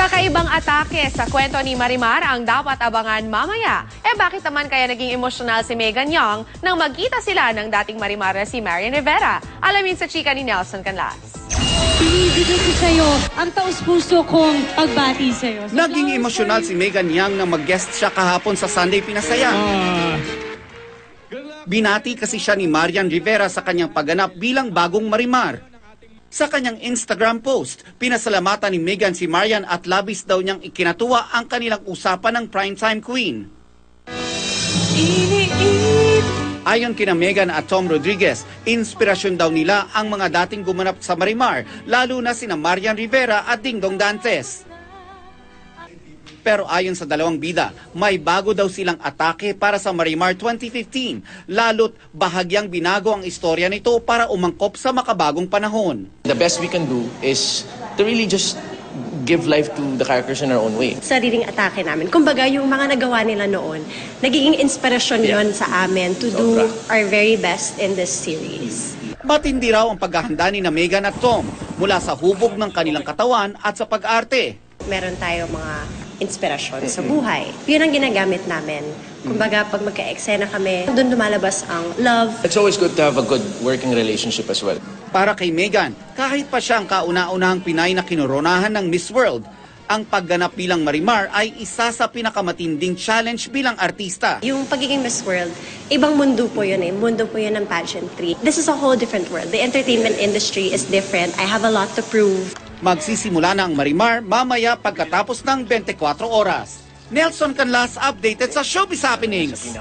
Kakaibang atake sa kwento ni Marimar ang dapat abangan mamaya. Bakit naman kaya naging emosyonal si Megan Young nang magkita sila ng dating Marimar na si Marian Rivera? Alamin sa chika ni Nelson Canlas. Binibigay ko sa'yo ang taus-puso kong pagbati sa'yo. Naging emosyonal si Megan Young nang mag-guest siya kahapon sa Sunday Pinasaya. Binati kasi siya ni Marian Rivera sa kanyang pagganap bilang bagong Marimar. Sa kanyang Instagram post, pinasalamatan ni Megan si Marian at labis daw niyang ikinatuwa ang kanilang usapan ng primetime queen. Ayon kina Megan at Tom Rodriguez, inspirasyon daw nila ang mga dating gumanap sa Marimar, lalo na sina Marian Rivera at Dingdong Dantes. Pero ayon sa dalawang bida, may bago daw silang atake para sa Marimar 2015, lalo't bahagyang binago ang istorya nito para umangkop sa makabagong panahon. The best we can do is to really just give life to the characters in our own way. Sariling atake namin. Kumbaga, yung mga nagawa nila noon, nagiging inspirasyon yon sa amin to do our very best in this series. Matindi raw ang paghahanda ni na Megan at Tom mula sa hubog ng kanilang katawan at sa pag-arte. Meron tayo mga inspirasyon sa buhay. Yun ang ginagamit namin. Kumbaga, pag magka-eksena kami, doon lumalabas ang love. It's always good to have a good working relationship as well. Para kay Megan, kahit pa siya ang kauna-unahang Pinay na kinoronahan ng Miss World, ang pagganap bilang Marimar ay isa sa pinakamatinding challenge bilang artista. Yung pagiging Miss World, ibang mundo po yun eh. Mundo po yun ng pageantry. This is a whole different world. The entertainment industry is different. I have a lot to prove. Magsisimula na ang Marimar mamaya pagkatapos ng 24 oras. Nelson Canlas, updated sa Showbiz Happenings.